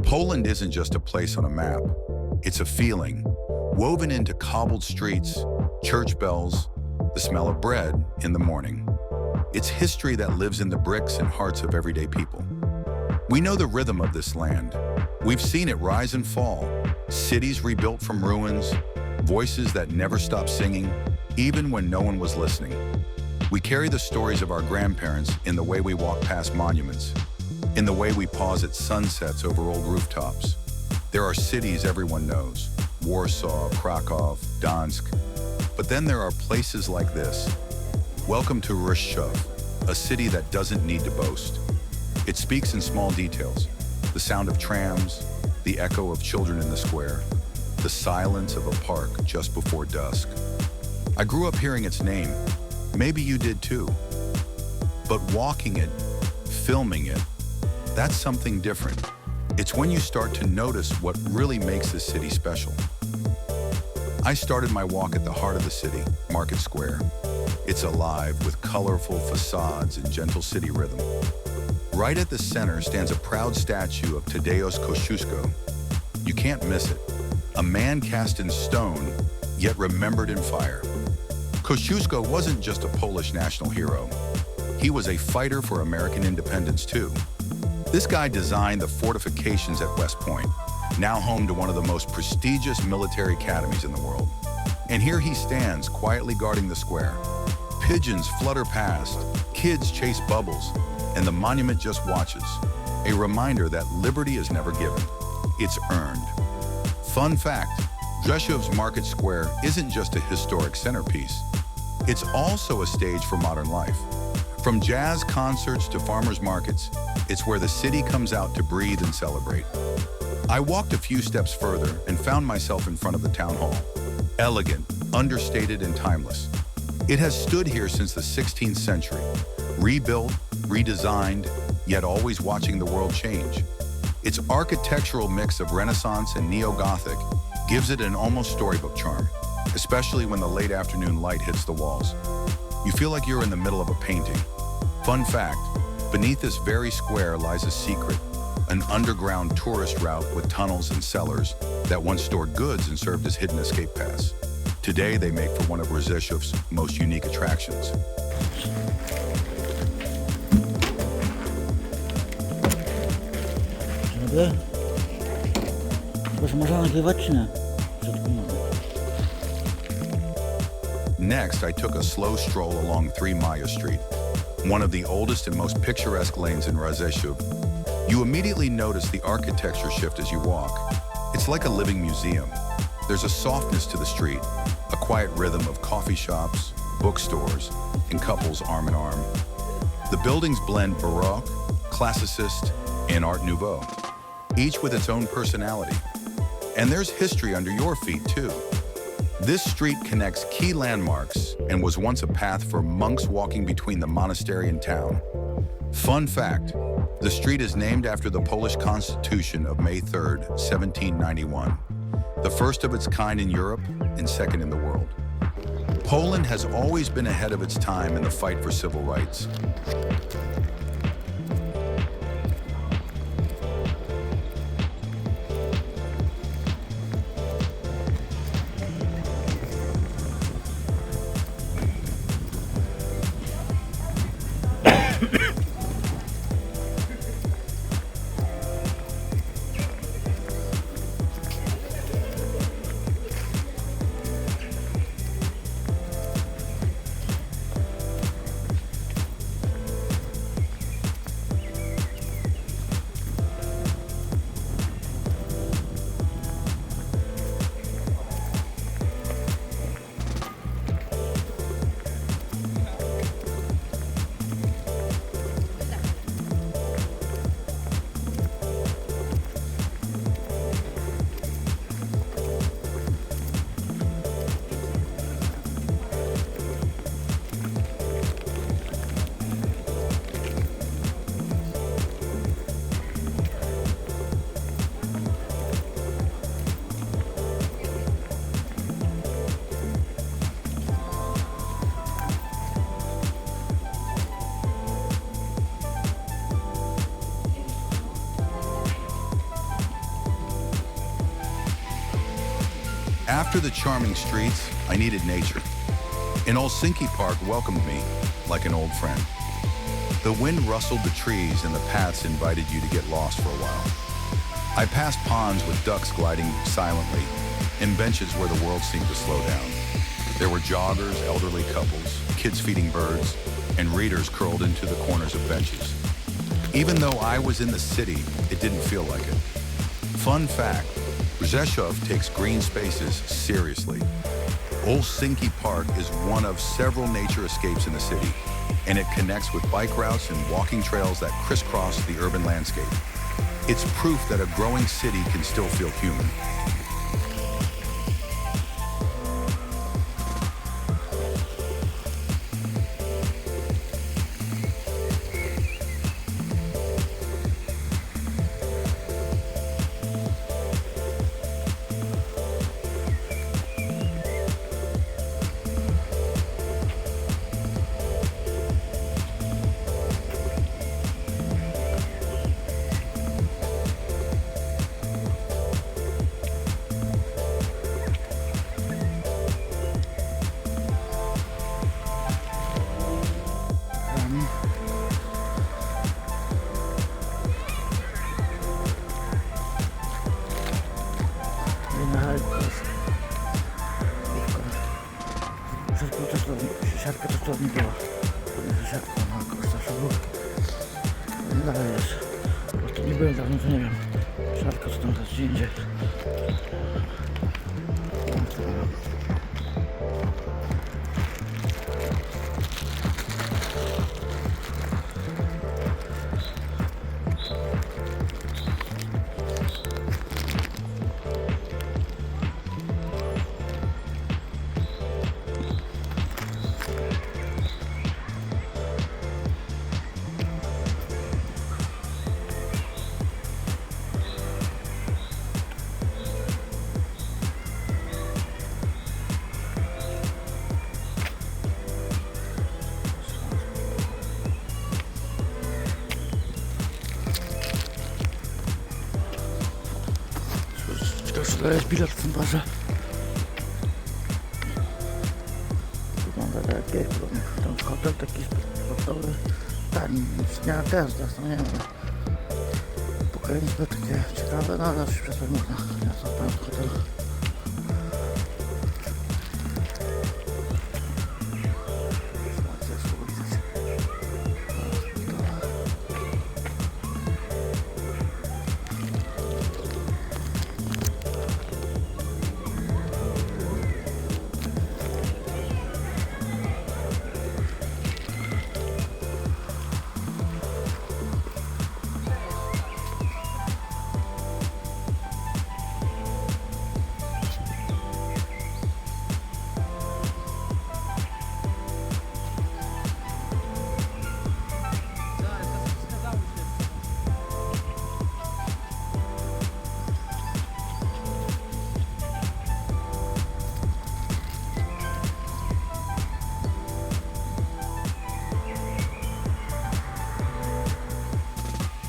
Poland isn't just a place on a map. It's a feeling, woven into cobbled streets, church bells, the smell of bread in the morning. It's history that lives in the bricks and hearts of everyday people. We know the rhythm of this land. We've seen it rise and fall, cities rebuilt from ruins, voices that never stop singing, even when no one was listening. We carry the stories of our grandparents in the way we walk past monuments, in the way we pause at sunsets over old rooftops. There are cities everyone knows, Warsaw, Krakow, Gdansk. But then there are places like this. Welcome to Rzeszów, a city that doesn't need to boast. It speaks in small details, the sound of trams, the echo of children in the square, the silence of a park just before dusk. I grew up hearing its name. Maybe you did too. But walking it, filming it, that's something different. It's when you start to notice what really makes this city special. I started my walk at the heart of the city, Market Square. It's alive with colorful facades and gentle city rhythm. Right at the center stands a proud statue of Tadeusz Kościuszko. You can't miss it. A man cast in stone, yet remembered in fire. Kościuszko wasn't just a Polish national hero. He was a fighter for American independence too. This guy designed the fortifications at West Point, now home to one of the most prestigious military academies in the world. And here he stands, quietly guarding the square. Pigeons flutter past, kids chase bubbles, and the monument just watches. A reminder that liberty is never given, it's earned. Fun fact, Rzeszow's Market Square isn't just a historic centerpiece. It's also a stage for modern life. From jazz concerts to farmers markets, it's where the city comes out to breathe and celebrate. I walked a few steps further and found myself in front of the town hall. Elegant, understated, and timeless. It has stood here since the 16th century, rebuilt, redesigned, yet always watching the world change. Its architectural mix of Renaissance and Neo-Gothic gives it an almost storybook charm, especially when the late afternoon light hits the walls. You feel like you're in the middle of a painting. Fun fact, beneath this very square lies a secret, an underground tourist route with tunnels and cellars that once stored goods and served as hidden escape paths. Today, they make for one of Rzeszow's most unique attractions. Next, I took a slow stroll along 3 Maya Street, one of the oldest and most picturesque lanes in Rzeszów. You immediately notice the architecture shift as you walk. It's like a living museum. There's a softness to the street, a quiet rhythm of coffee shops, bookstores, and couples arm in arm. The buildings blend Baroque, Classicist, and Art Nouveau, each with its own personality. And there's history under your feet, too. This street connects key landmarks and was once a path for monks walking between the monastery and town. Fun fact, the street is named after the Polish Constitution of May 3rd, 1791, the first of its kind in Europe and second in the world. Poland has always been ahead of its time in the fight for civil rights. After the charming streets, I needed nature. An old Sinki park welcomed me like an old friend. The wind rustled the trees and the paths invited you to get lost for a while. I passed ponds with ducks gliding silently and benches where the world seemed to slow down. There were joggers, elderly couples, kids feeding birds, and readers curled into the corners of benches. Even though I was in the city, it didn't feel like it. Fun fact, Rzeszów takes green spaces seriously. Old Sinki Park is one of several nature escapes in the city, and it connects with bike routes and walking trails that crisscross the urban landscape. It's proof that a growing city can still feel human. Siatka to nie była. Siatka na Rzeszowu. Dalej jest. Po prostu nie byłem dawno, to nie wiem. Siatka co tam jest gdzie indziej. Sprzedaję bilet w tym barze. Wygląda tak jak jest, tam hotel taki sportowy. Tani, nic nie ma teraz, no nie wiem. Pokoje niezbyt takie ciekawe, no ale już przesłać można. Ja co tam w hotelu.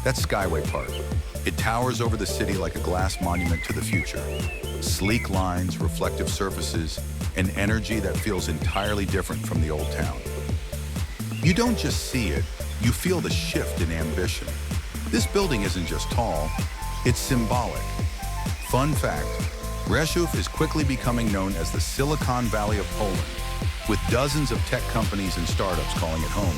That's Skyway Park. It towers over the city like a glass monument to the future. Sleek lines, reflective surfaces, and energy that feels entirely different from the old town. You don't just see it, you feel the shift in ambition. This building isn't just tall, it's symbolic. Fun fact, Rzeszów is quickly becoming known as the Silicon Valley of Poland, with dozens of tech companies and startups calling it home.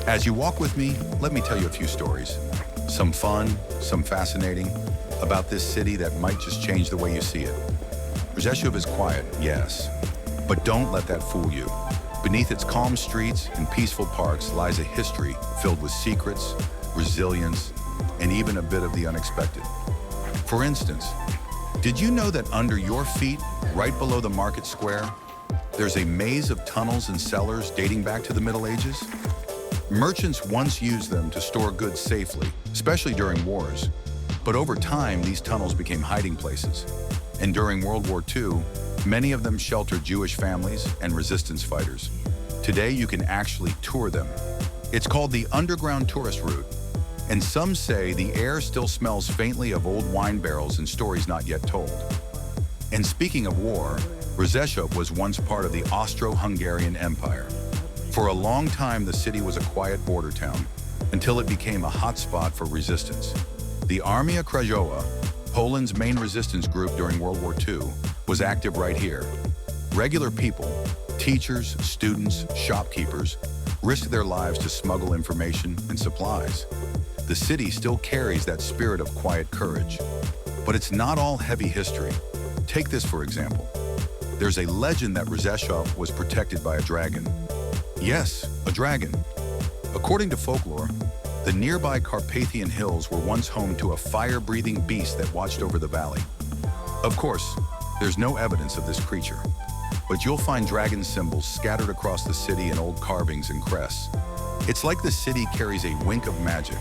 As you walk with me, let me tell you a few stories. Some fun, some fascinating, about this city that might just change the way you see it. Rzeszów is quiet, yes, but don't let that fool you. Beneath its calm streets and peaceful parks lies a history filled with secrets, resilience, and even a bit of the unexpected. For instance, did you know that under your feet, right below the market square, there's a maze of tunnels and cellars dating back to the Middle Ages? Merchants once used them to store goods safely, especially during wars. But over time, these tunnels became hiding places. And during World War II, many of them sheltered Jewish families and resistance fighters. Today, you can actually tour them. It's called the Underground Tourist Route. And some say the air still smells faintly of old wine barrels and stories not yet told. And speaking of war, Rzeszów was once part of the Austro-Hungarian Empire. For a long time, the city was a quiet border town, until it became a hotspot for resistance. The Armia Krajowa, Poland's main resistance group during World War II, was active right here. Regular people, teachers, students, shopkeepers, risked their lives to smuggle information and supplies. The city still carries that spirit of quiet courage. But it's not all heavy history. Take this for example. There's a legend that Rzeszów was protected by a dragon. Yes, a dragon. According to folklore, the nearby Carpathian Hills were once home to a fire-breathing beast that watched over the valley. Of course, there's no evidence of this creature, but you'll find dragon symbols scattered across the city in old carvings and crests. It's like the city carries a wink of magic.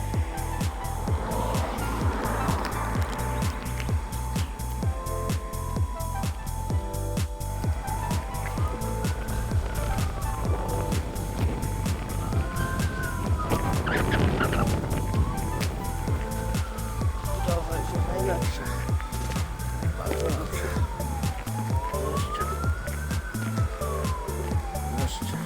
Najlepsze. Bardzo dobrze. Wreszcie.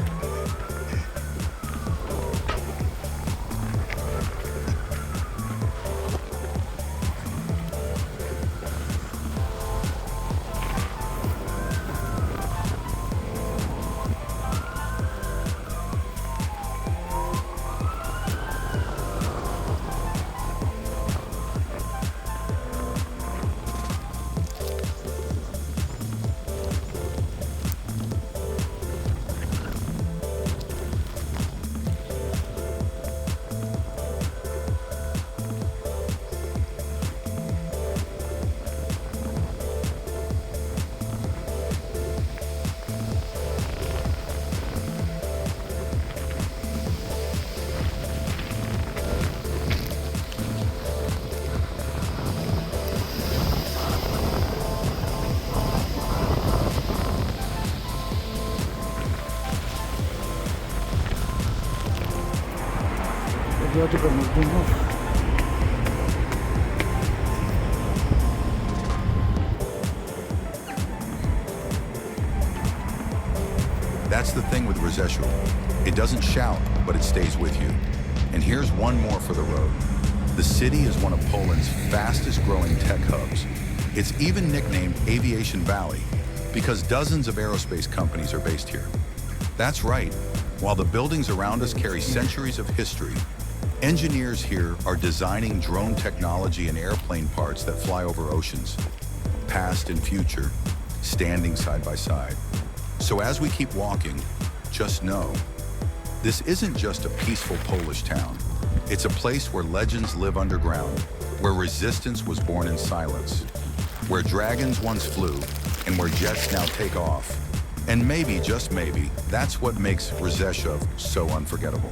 Dlatego możemy. That's the thing with Rzeszów. It doesn't shout, but it stays with you. And here's one more for the road. The city is one of Poland's fastest growing tech hubs. It's even nicknamed Aviation Valley because dozens of aerospace companies are based here. That's right. While the buildings around us carry centuries of history, engineers here are designing drone technology and airplane parts that fly over oceans, past and future, standing side by side. So as we keep walking, just know, this isn't just a peaceful Polish town. It's a place where legends live underground, where resistance was born in silence, where dragons once flew, and where jets now take off. And maybe, just maybe, that's what makes Rzeszów so unforgettable.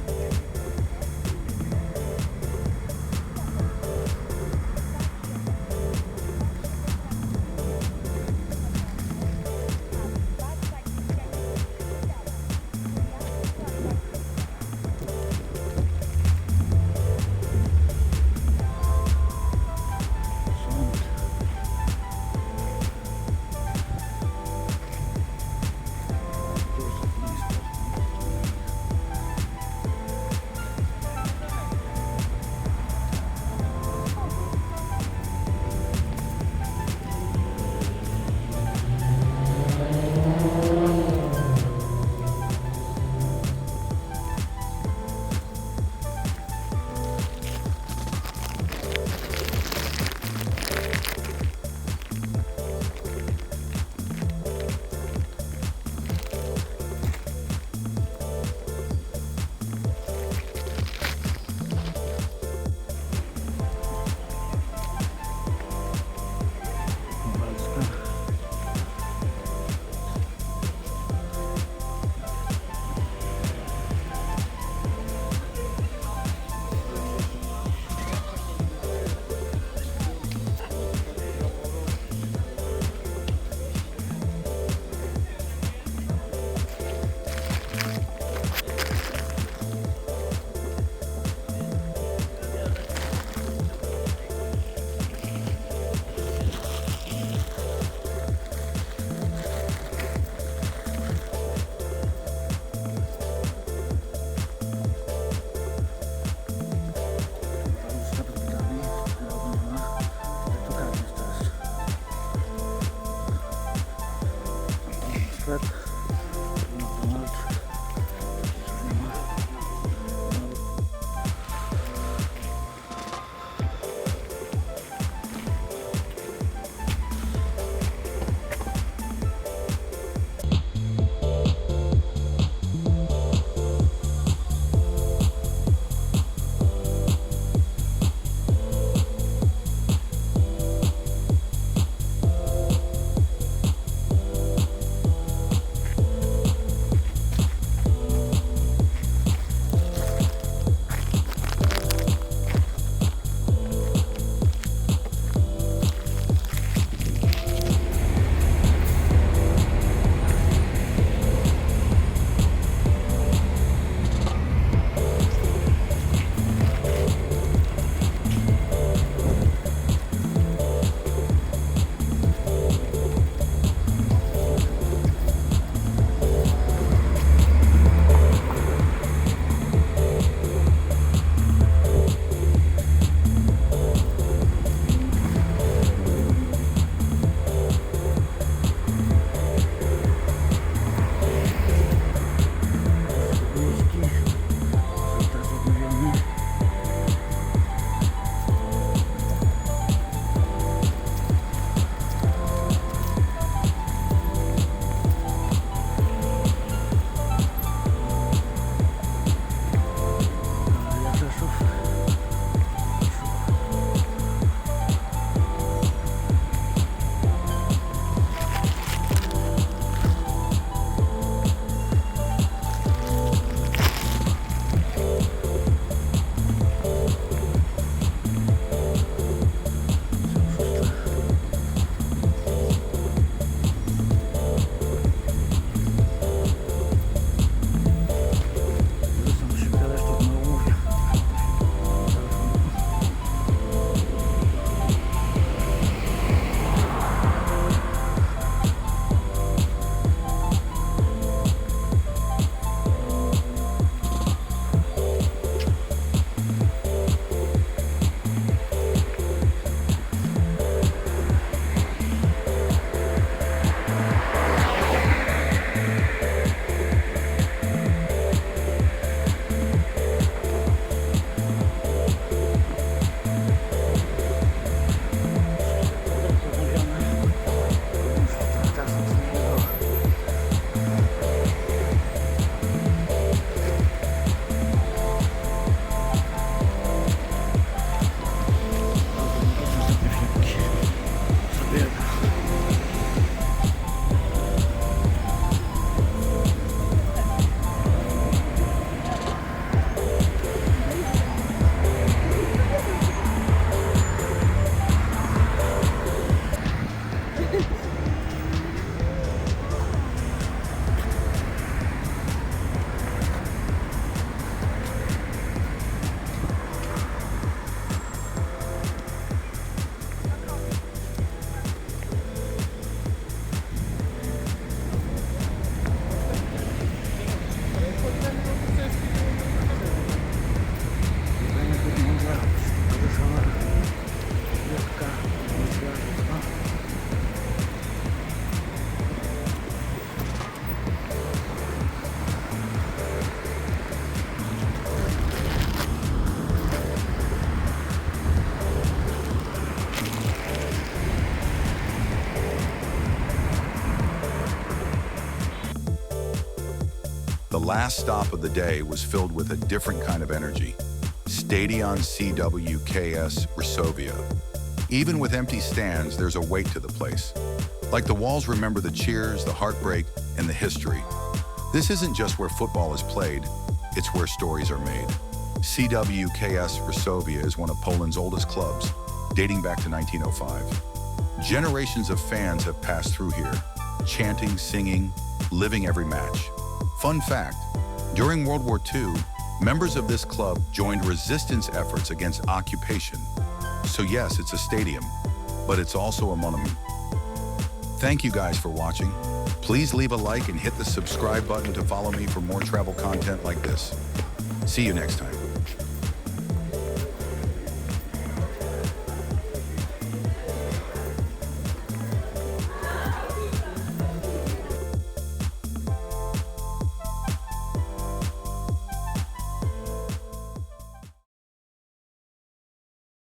last stop of the day was filled with a different kind of energy. Stadion CWKS Resovia. Even with empty stands, there's a weight to the place. Like the walls remember the cheers, the heartbreak, and the history. This isn't just where football is played, it's where stories are made. CWKS Resovia is one of Poland's oldest clubs, dating back to 1905. Generations of fans have passed through here, chanting, singing, living every match. Fun fact, during World War II, members of this club joined resistance efforts against occupation. So yes, it's a stadium, but it's also a monument. Thank you guys for watching. Please leave a like and hit the subscribe button to follow me for more travel content like this. See you next time.